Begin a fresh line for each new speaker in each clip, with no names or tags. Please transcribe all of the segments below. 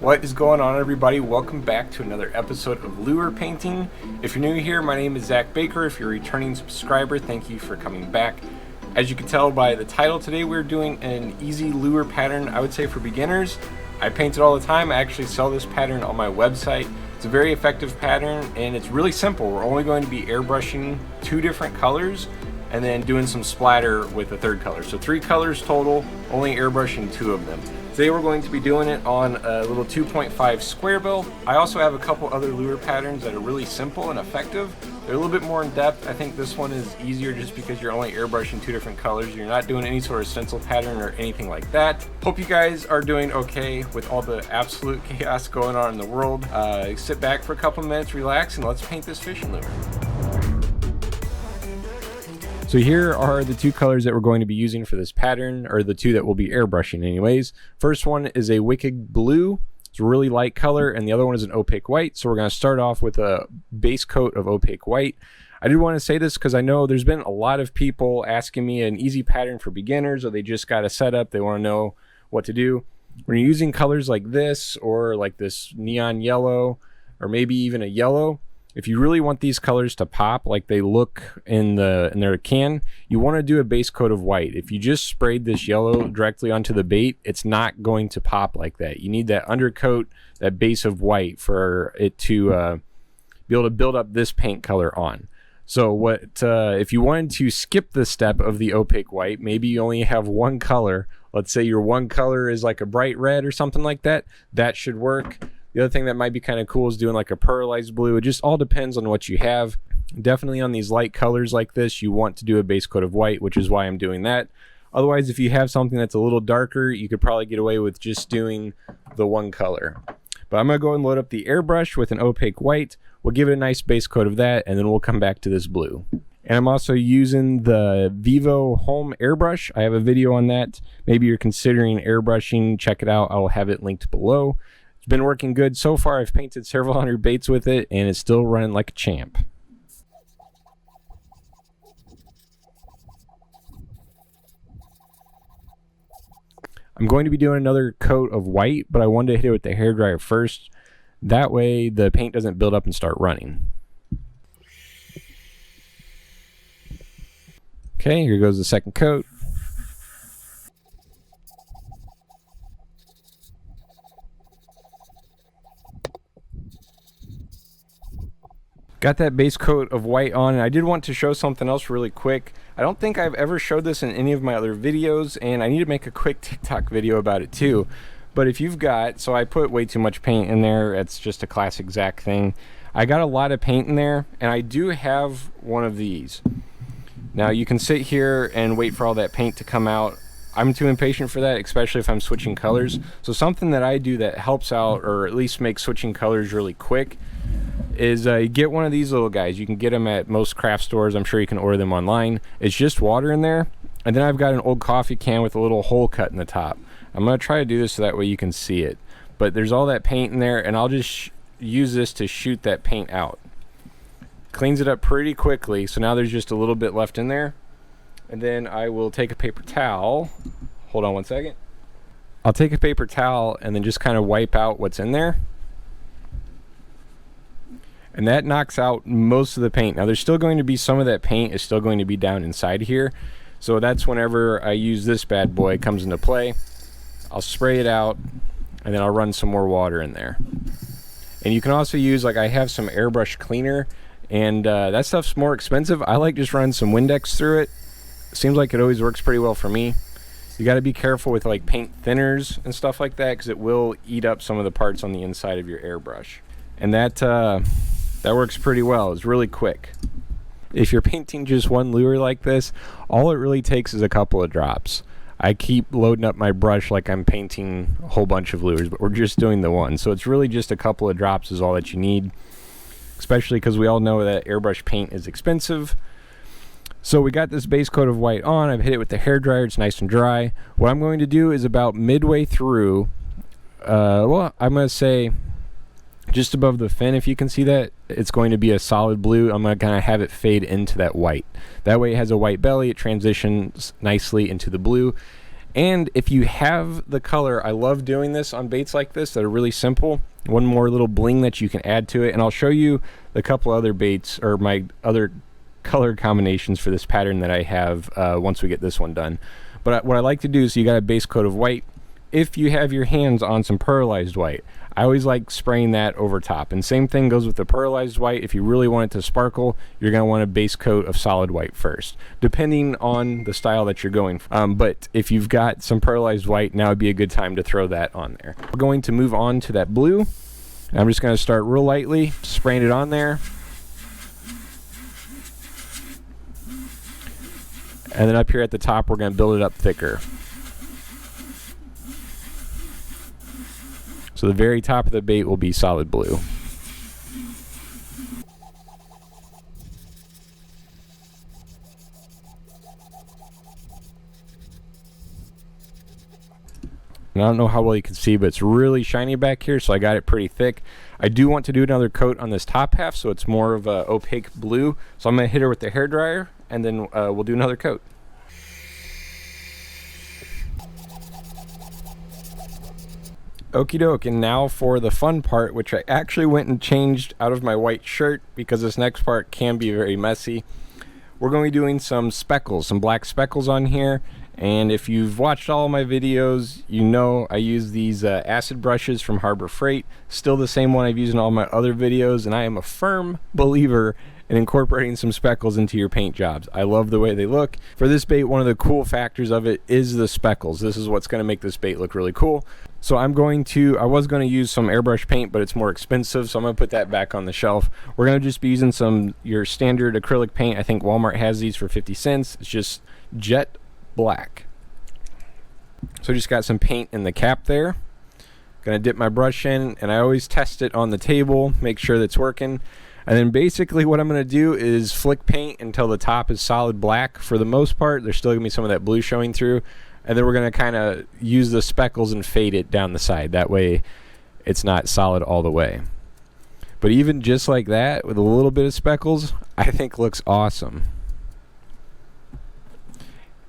What is going on, everybody? Welcome back to another episode of Lure Painting. If you're new here, my name is Zach Baker. If you're a returning subscriber, thank you for coming back. As you can tell by the title, today we're doing an easy lure pattern, I would say for beginners. I paint it all the time. I actually sell this pattern on my website. It's a very effective pattern and it's really simple. We're only going to be airbrushing 2 different colors and then doing some splatter with a 3rd color. So 3 colors total, only airbrushing 2 of them. Today we're going to be doing it on a little 2.5 square bill. I also have a couple other lure patterns that are really simple and effective. They're a little bit more in depth. I think this one is easier just because you're only airbrushing 2 different colors. You're not doing any sort of stencil pattern or anything like that. Hope you guys are doing okay with all the absolute chaos going on in the world. Sit back for a couple minutes, relax, and let's paint this fishing lure. So here are the 2 colors that we're going to be using for this pattern, or the 2 that we'll be airbrushing anyways. First one is a wicked blue. It's a really light color, and the other one is an opaque white. So we're going to start off with a base coat of opaque white. I did want to say this because I know there's been a lot of people asking me an easy pattern for beginners, or they just got a setup, they want to know what to do. When you're using colors like this, or like this neon yellow, or maybe even a yellow, if you really want these colors to pop like they look in their can, you want to do a base coat of white. If you just sprayed this yellow directly onto the bait, it's not going to pop like that. You need that undercoat, that base of white, for it to be able to build up this paint color on. So if you wanted to skip the step of the opaque white, maybe you only have 1 color. Let's say your 1 color is like a bright red or something like that. That should work. The other thing that might be kind of cool is doing like a pearlized blue. It just all depends on what you have. Definitely on these light colors like this, you want to do a base coat of white, which is why I'm doing that. Otherwise, if you have something that's a little darker, you could probably get away with just doing the 1 color. But I'm going to go and load up the airbrush with an opaque white. We'll give it a nice base coat of that, and then we'll come back to this blue. And I'm also using the Vivo Home airbrush. I have a video on that. Maybe you're considering airbrushing. Check it out. I'll have it linked below. It's been working good so far. I've painted several hundred baits with it, and it's still running like a champ. I'm going to be doing another coat of white, but I wanted to hit it with the hairdryer first. That way the paint doesn't build up and start running. Okay, here goes the 2nd coat. Got that base coat of white on, and I did want to show something else really quick. I don't think I've ever showed this in any of my other videos, and I need to make a quick TikTok video about it too. But if you've got, so I put way too much paint in there, it's just a classic Zach thing. I got a lot of paint in there, and I do have one of these. Now you can sit here and wait for all that paint to come out. I'm too impatient for that, especially if I'm switching colors. So something that I do that helps out, or at least makes switching colors really quick, is you get one of these little guys. You can get them at most craft stores. I'm sure you can order them online. It's just water in there, and then I've got an old coffee can with a little hole cut in the top. I'm going to try to do this so that way you can see it. But there's all that paint in there, and I'll just use this to shoot that paint out. Cleans it up pretty quickly, so now there's just a little bit left in there. And then I will take a paper towel. Hold on one second. I'll take a paper towel and then just kind of wipe out what's in there. And that knocks out most of the paint. Now there's still going to be some of that paint is still going to be down inside here. So that's whenever I use this bad boy comes into play. I'll spray it out and then I'll run some more water in there. And you can also use, like, I have some airbrush cleaner, and that stuff's more expensive. I like just running some Windex through it. Seems like it always works pretty well for me. You got to be careful with like paint thinners and stuff like that, because it will eat up some of the parts on the inside of your airbrush. And that works pretty well. It's really quick. If you're painting just one lure like this, all it really takes is a couple of drops. I keep loading up my brush like I'm painting a whole bunch of lures, but we're just doing the one. So it's really just a couple of drops is all that you need, especially because we all know that airbrush paint is expensive. So we got this base coat of white on. I've hit it with the hairdryer. It's nice and dry. What I'm going to do is about midway through, well, I'm going to say just above the fin, if you can see that, it's going to be a solid blue. I'm going to kind of have it fade into that white. That way it has a white belly. It transitions nicely into the blue. And if you have the color, I love doing this on baits like this that are really simple. One more little bling that you can add to it, and I'll show you the couple other baits or my other color combinations for this pattern that I have once we get this one done. But what I like to do is, you got a base coat of white. If you have your hands on some pearlized white, I always like spraying that over top. And same thing goes with the pearlized white. If you really want it to sparkle, you're going to want a base coat of solid white first, depending on the style that you're going for. But if you've got some pearlized white, now would be a good time to throw that on there. We're going to move on to that blue. And I'm just going to start real lightly, spraying it on there. And then up here at the top, we're going to build it up thicker. So the very top of the bait will be solid blue. And I don't know how well you can see, but it's really shiny back here, so I got it pretty thick. I do want to do another coat on this top half, so it's more of a opaque blue. So I'm going to hit her with the hairdryer, and then we'll do another coat. Okie doke, and now for the fun part, which I actually went and changed out of my white shirt because this next part can be very messy. We're going to be doing some speckles, some black speckles on here. And if you've watched all of my videos, you know I use these acid brushes from Harbor Freight. Still the same one I've used in all my other videos, and I am a firm believer in incorporating some speckles into your paint jobs. I love the way they look. For this bait, one of the cool factors of it is the speckles. This is what's going to make this bait look really cool. So I was going to use some airbrush paint, but it's more expensive, so I'm going to put that back on the shelf. We're going to just be using your standard acrylic paint. I think Walmart has these for 50 cents. It's just jet black. So I just got some paint in the cap there. Gonna dip my brush in, and I always test it on the table, make sure that's working. And then basically what I'm gonna do is flick paint until the top is solid black. For the most part, there's still gonna be some of that blue showing through. And then we're gonna kind of use the speckles and fade it down the side. That way it's not solid all the way. But even just like that, with a little bit of speckles, I think looks awesome.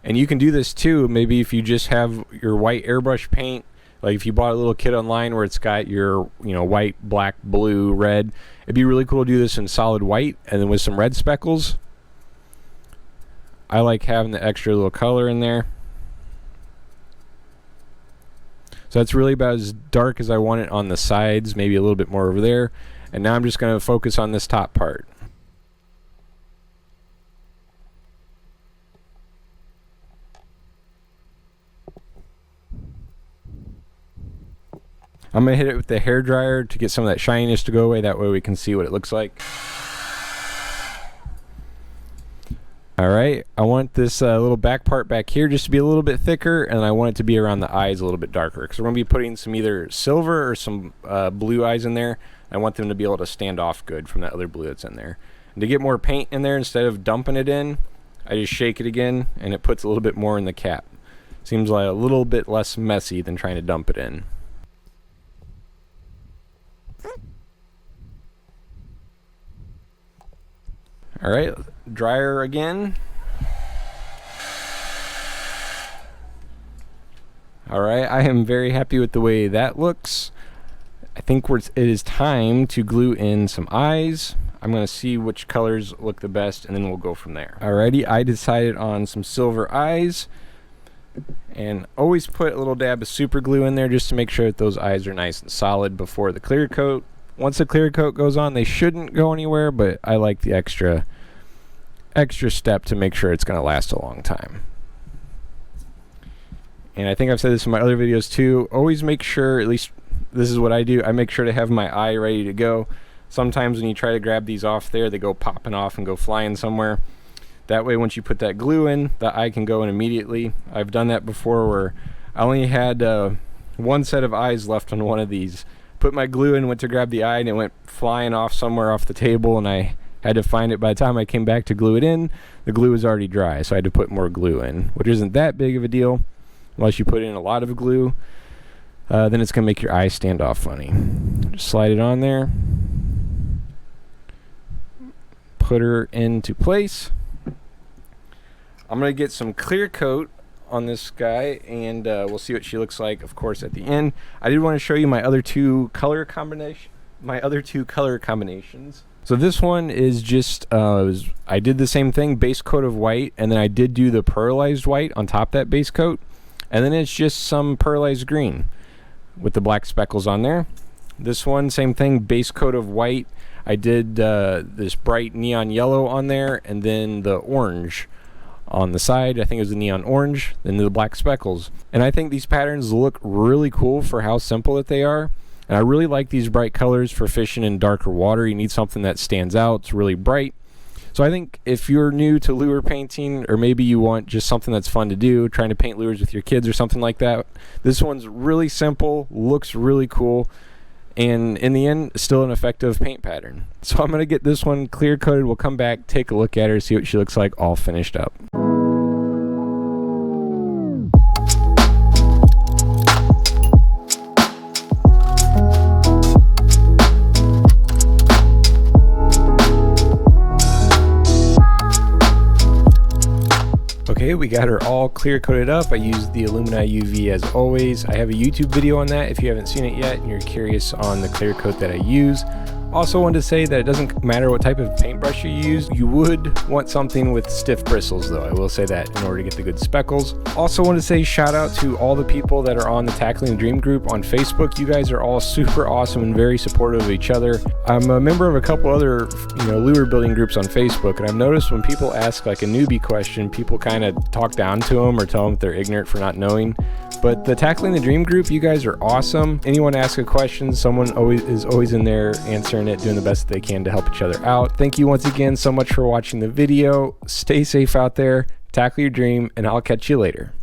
And you can do this too, maybe if you just have your white airbrush paint, like if you bought a little kit online where it's got your, white, black, blue, red. It'd be really cool to do this in solid white and then with some red speckles. I like having the extra little color in there. So that's really about as dark as I want it on the sides, maybe a little bit more over there. And now I'm just going to focus on this top part. I'm going to hit it with the hairdryer to get some of that shininess to go away. That way we can see what it looks like. Alright, I want this little back part back here just to be a little bit thicker, and I want it to be around the eyes a little bit darker, because we're going to be putting some either silver or some blue eyes in there. I want them to be able to stand off good from that other blue that's in there. And to get more paint in there, instead of dumping it in, I just shake it again, and it puts a little bit more in the cap. Seems like a little bit less messy than trying to dump it in. Alright, dryer again. Alright, I am very happy with the way that looks. I think it is time to glue in some eyes. I'm going to see which colors look the best, and then we'll go from there. Alrighty, I decided on some silver eyes. And always put a little dab of super glue in there just to make sure that those eyes are nice and solid before the clear coat. Once the clear coat goes on, they shouldn't go anywhere, but I like the extra step to make sure it's going to last a long time. And I think I've said this in my other videos too, always make sure, at least this is what I do, I make sure to have my eye ready to go. Sometimes when you try to grab these off there, they go popping off and go flying somewhere. That way once you put that glue in, the eye can go in immediately. I've done that before where I only had one set of eyes left on one of these. Put my glue in, went to grab the eye, and it went flying off somewhere off the table, and I had to find it. By the time I came back to glue it in, the glue was already dry, so I had to put more glue in, which isn't that big of a deal. Unless you put in a lot of glue, then it's going to make your eye stand off funny. Just slide it on there. Put her into place. I'm going to get some clear coat on this guy, and we'll see what she looks like, of course, at the end. I did want to show you my other two color combinations. So this one is just, I did the same thing, base coat of white, and then I did do the pearlized white on top of that base coat, and then it's just some pearlized green with the black speckles on there. This one, same thing, base coat of white. I did this bright neon yellow on there, and then the orange on the side. I think it was the neon orange, then the black speckles. And I think these patterns look really cool for how simple that they are. And I really like these bright colors for fishing in darker water. You need something that stands out, it's really bright. So I think if you're new to lure painting, or maybe you want just something that's fun to do, trying to paint lures with your kids or something like that, this one's really simple, looks really cool, and in the end, still an effective paint pattern. So I'm going to get this one clear coated. We'll come back, take a look at her, see what she looks like all finished up. Okay, we got her all clear coated up. I used the Illumina UV as always. I have a YouTube video on that if you haven't seen it yet and you're curious on the clear coat that I use. Also wanted to say that it doesn't matter what type of paintbrush you use. You would want something with stiff bristles though. I will say that in order to get the good speckles. Also want to say shout out to all the people that are on the Tackling the Dream group on Facebook. You guys are all super awesome and very supportive of each other. I'm a member of a couple other, lure building groups on Facebook, and I've noticed when people ask like a newbie question, people kind of talk down to them or tell them they're ignorant for not knowing. But the Tackling the Dream group, you guys are awesome. Anyone ask a question, someone is always in there answering it, doing the best that they can to help each other out. Thank you once again so much for watching the video. Stay safe out there, tackle your dream, and I'll catch you later.